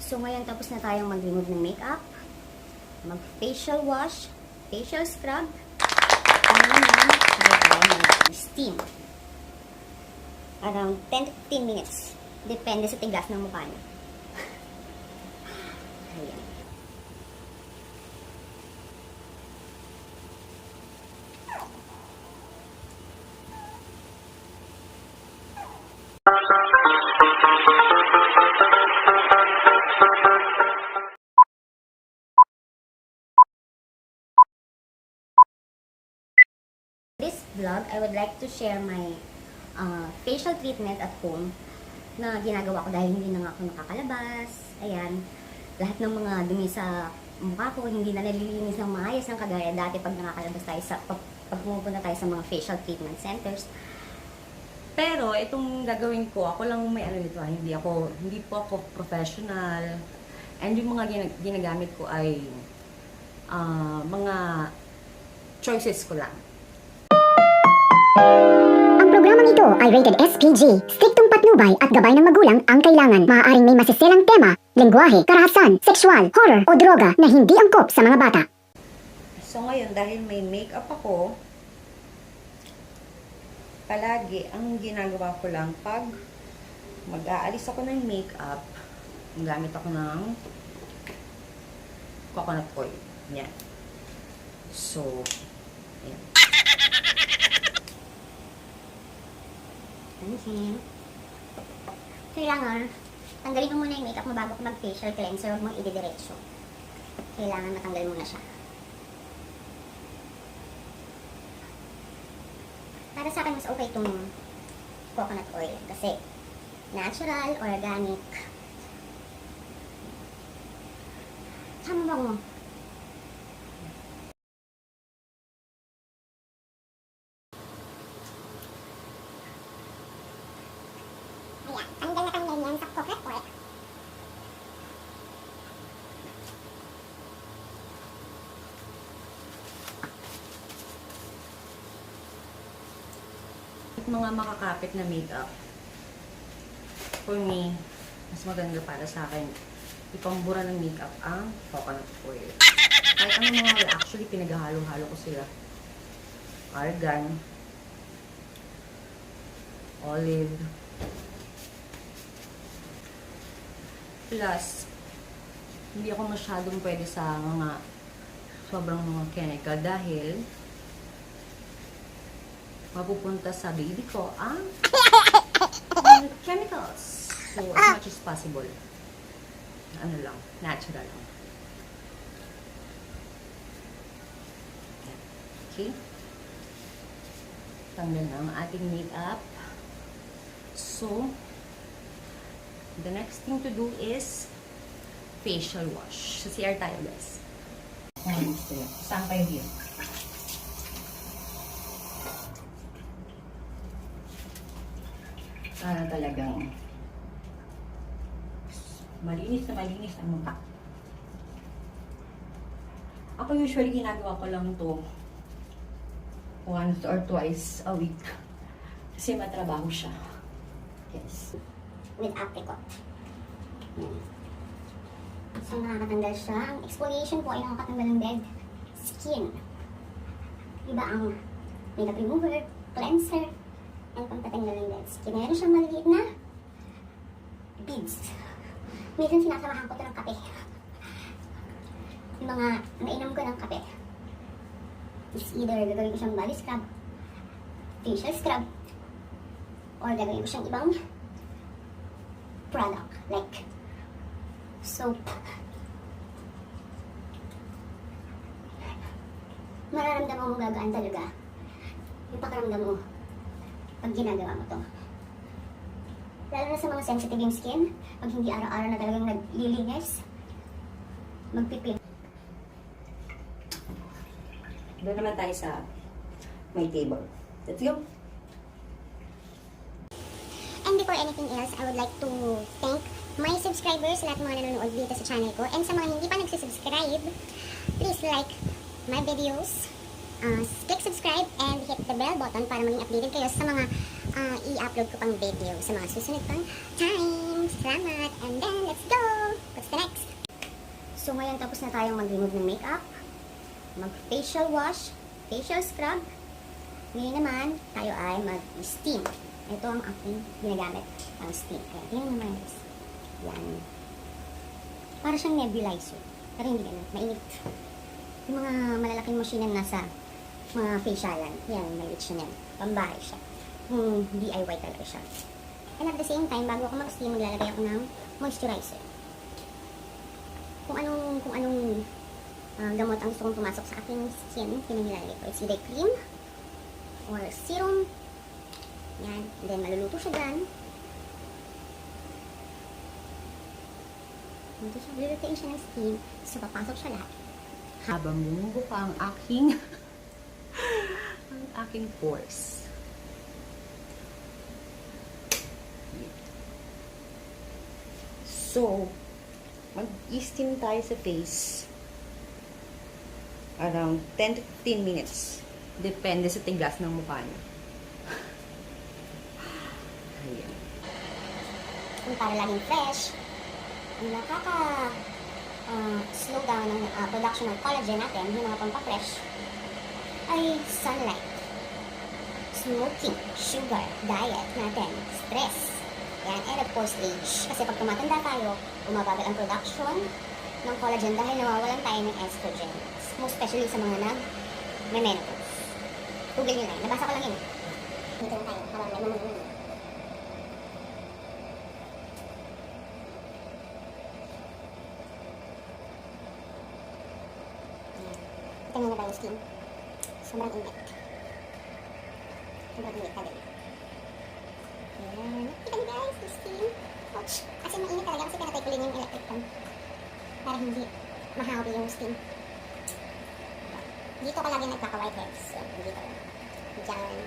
So ngayon tapos na tayong mag-remove ng makeup, mag-facial wash, facial scrub, ngayon tayo mag-steam. Around 10 to 15 minutes. Depende sa tigas ng mukha niyo. Ayan. This vlog, I would like to share my facial treatment at home na ginagawa ko dahil hindi na nga ako nakakalabas. Ayan, lahat ng mga dumi sa mukha ko hindi na nalilinis ng maayos ng kagaya dati pag nakakalabas tayo pag pumupunta tayo sa mga facial treatment centers. Pero itong gagawin ko, ako lang may ano nito, hindi po ako professional. And yung mga ginagamit ko ay mga choices ko lang. Ang programang ito ay rated SPG. Striktong patnubay at gabay ng magulang ang kailangan. Maaaring may masiselang tema, lengguwahe, karahasan, sexual, horror o droga na hindi angkop sa mga bata. So ngayon, dahil may makeup ako, palagi ang ginagawa ko lang pag mag-aalis ako ng makeup, gamit ako ng coconut oil. Yan. So, yan. Kailangan, tanggalin mo muna yung makeup mo bago ka mag-facial cleanser, huwag mong ididiretso. Kailangan matanggal muna siya. Para sa akin, mas okay itong coconut oil kasi natural, organic. Tama ba mo? Ayan, tanggal yan sa coconut oil. Mga makakapit na makeup, for me, mas maganda para sa akin, ipambura ng makeup ang coconut oil. Kahit ano mga, actually, pinaghalo-halo ko sila. Argan, olive, plus, hindi ako masyadong pwede sa mga sobrang mga chemical dahil mapupunta sa baby ko ang chemicals. So, as much as possible, ano lang, natural lang. Okay? Tanggal na ang ating makeup. So, the next thing to do is facial wash. Sa CR tayo, guys. Saan kayo here? Para talagang malinis ang mukha. Ako usually ginagawa ko lang to once or twice a week. Kasi matrabaho siya. Yes. With apricot. So, nakakatanggal siya. Ang exfoliation po ay nakakatanggal ng dead skin. Iba ang makeup remover, cleanser, and pampatanggal ng dead skin. Meron siyang maliliit na beads. Minsan sinasamahan ko ito ng kape. Yung mga nainom ko ng kape is either gagawin ko siyang body scrub, facial scrub, or gagawin ko siyang ibang product like soap. Mararamdaman mo gagaan talaga yung pakiramdam mo pag ginagawa mo to. Lalo na sa mga sensitive yung skin, pag hindi araw-araw na talagang naglilinis, magpipil. Doon naman tayo sa my table. Let's go! And before anything else, I would like to thank my subscribers, lahat mga nanonood dito sa channel ko. And sa mga hindi pa nagsisubscribe, please like my videos, click subscribe, and hit the bell button para maging updated kayo sa mga i-upload ko pang video sa mga susunod pang time. Salamat! And then, let's go! What's the next? Ayan, tapos na tayong mag-remove ng makeup, mag-facial wash, facial scrub. Ngayon naman, tayo ay mag-steam. Ito ang aking ginagamit, ang steam. Ayan, tingnan naman guys. Yan. Para siyang nebulizer. Pero hindi ganun, mainit. Yung mga malalaking machine na nasa mga facialan, yan, maliit siya yan. Pambahay siya. DIY talaga siya. And at the same time, bago ako mag-steam, maglalagay ako ng moisturizer. Kung anong gamot ang gusto kong pumasok sa aking skin, yun ang nilalagay ko. It's either cream or serum. Yan. And then, maluluto siya dyan. Lulutuin siya ng steam. So, papasok siya lahat. Habang bumubo pa ang aking pores. So, mag-steam tayo sa face around 10 to 15 minutes. Depende sa tiglas ng mukha niyo. Ayan. Kung para laging fresh, ang slow down ng production ng collagen natin, yung mga pampa-fresh, ay sunlight, smoking, sugar, diet natin, stress, yan, and of course age. Kasi pag tumatanda tayo, bumabagal ang production ng collagen dahil nawawalan tayo ng estrogen. Most especially sa mga nag-menopause. Google nyo na yun. Nabasa ko lang yun. Dito na tayo, habang nagmamanunan. Ito nyo na ba yung steam? Sobrang init. Sobrang init talaga. Ayan. Kita nyo guys, yung steam. Ouch. Kasi mainit talaga kasi pinatay ko lang yung electric fan. Para hindi mahawi yung steam. Dito ka lagi nagkaka-whiteheads. So, dito. Diyan.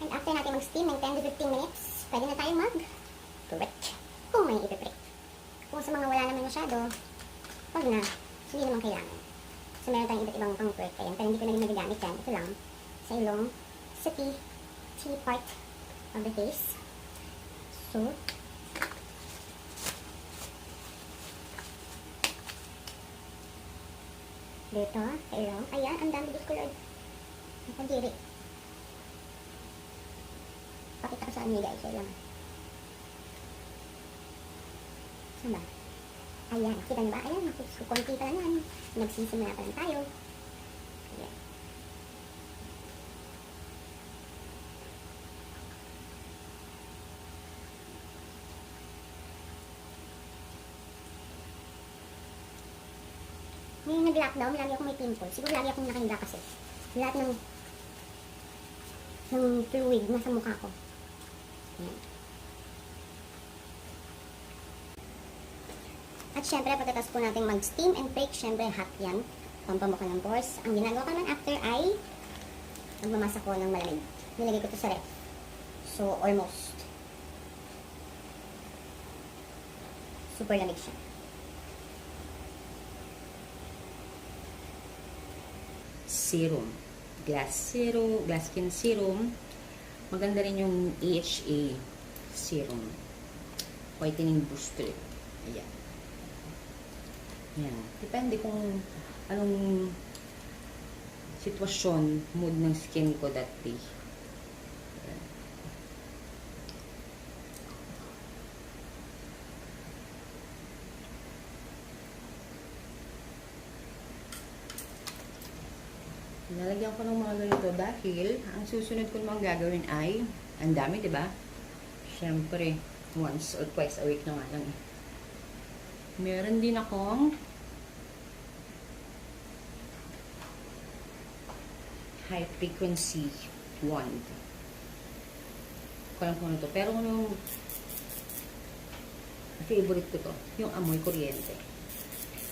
And after natin mag-steam ng 10 to 15 minutes, pwede na tayo mag-correct. Kung may ipiprek. Kung sa mga wala naman masyado, wag na. Hindi naman kailangan. So, meron tayong iba't ibang pang-correct yan. Pero hindi ko na rin magagamit yan. Ito lang. Sa ilong. Sa T part of the face. So, dito. Sa ilong. Ayan. Ang dami dito ko Lord. Nakadiri. Pakita ko sa inyo guys. Ayan. Saan ba? Ayan, kita niyo ba? Ayan, konti pa lang yan. Nagsisimula pa lang tayo. Ayan. Ngayon nag-lockdown, lagi akong may pimple. Siguro lagi akong nakahinga kasi. Lahat ng fluid nasa mukha ko. Ayan. At syempre, pagkatapos po natin mag-steam and bake, syempre hot yan. Pampamukha ng pores. Ang ginagawa ko naman after ay magmamasa ko ng malamig. Nilagay ko to sa ref. So, almost. Super lamig siya. Serum. Glass skin serum. Maganda rin yung AHA serum. Whitening booster. Ayan. Yan. Depende kung anong sitwasyon, mood ng skin ko that day. Yan. Lalagyan ko ng mga ganito dahil ang susunod ko naman gagawin ay ang dami, diba? Siyempre, once or twice a week na nga lang. Meron din akong high frequency wand. Ko lang kung ano to. Pero yung favorite ko to, yung amoy kuryente.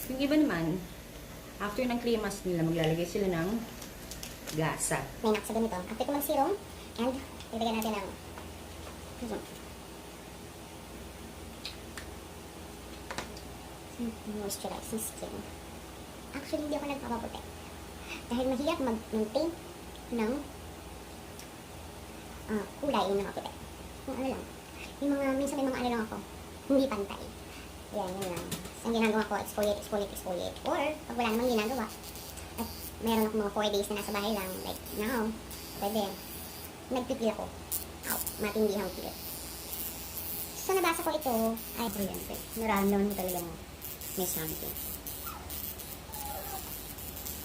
Yung iba naman, after ng clay mask nila, maglalagay sila ng gasa. May nak sa ganito. After ko mag-serum, and ilagay natin ang moisturizing skin. Actually, hindi ako nagpapaputi. Dahil mahirap mag-maintain ng kulay ng mga puti. Yung ano lang. Yung mga, minsan may mga ano lang ako, hindi pantay. Yan, yun lang. Ang ginagawa ko, exfoliate, exfoliate, exfoliate. Or, pag wala namang ginagawa, at meron ako mga 4 days na nasa bahay lang, like now, pwede, nagpipil ako. Matindi ang pil. So, nabasa ko ito, ay, kuryente. Nararamdaman mo talaga na may something.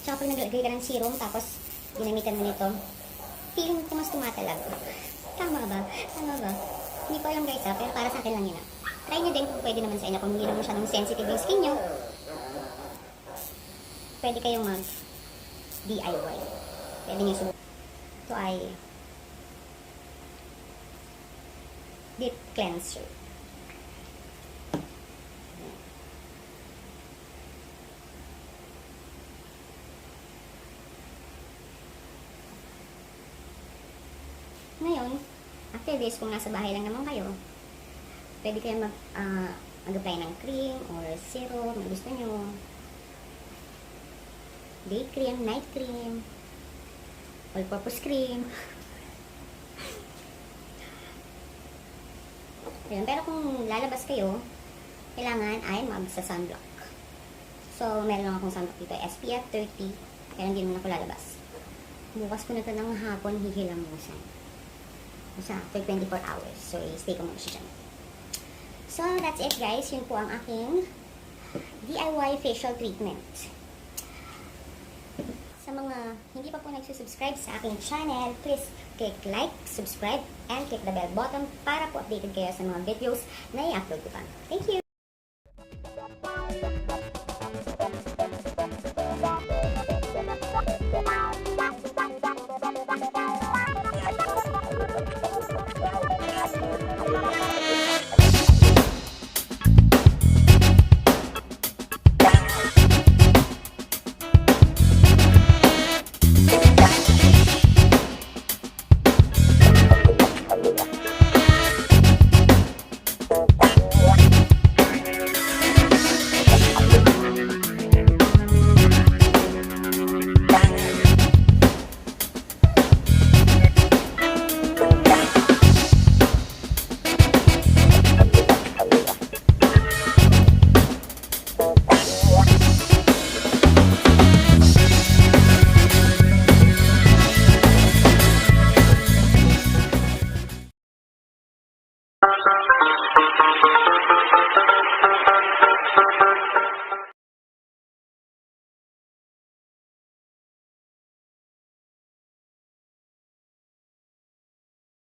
Tsaka pag naglagay ka ng serum, tapos ginamitan mo nito, feeling ko mas tumatalag. Tama ba? Tama ba? Hindi ko alam guys pero para sa akin lang yun Try nyo din kung pwede naman sa inyo, kung hindi naman masyadong sensitive yung skin nyo. Pwede kayong mag DIY. Pwede nyo subukan. Ito ay deep cleanser. Ngayon, after this, kung nasa bahay lang naman kayo, pwede kayo mag-apply ng cream or serum, kung gusto nyo. Day cream, night cream, all-purpose cream. Ayun, pero kung lalabas kayo, kailangan ay magsa-sunblock. So, meron lang akong sunblock dito, SPF 30, pero hindi naman ako lalabas. Bukas ko na ito ng hapon, hihilamusan. Basta after 24 hours. So, stay ko muna siya dyan. So, that's it guys. Yun po ang aking DIY facial treatment. Sa mga hindi pa po nagsusubscribe sa aking channel, please click like, subscribe, and click the bell button para po updated kayo sa mga videos na i-upload ko pa. Thank you!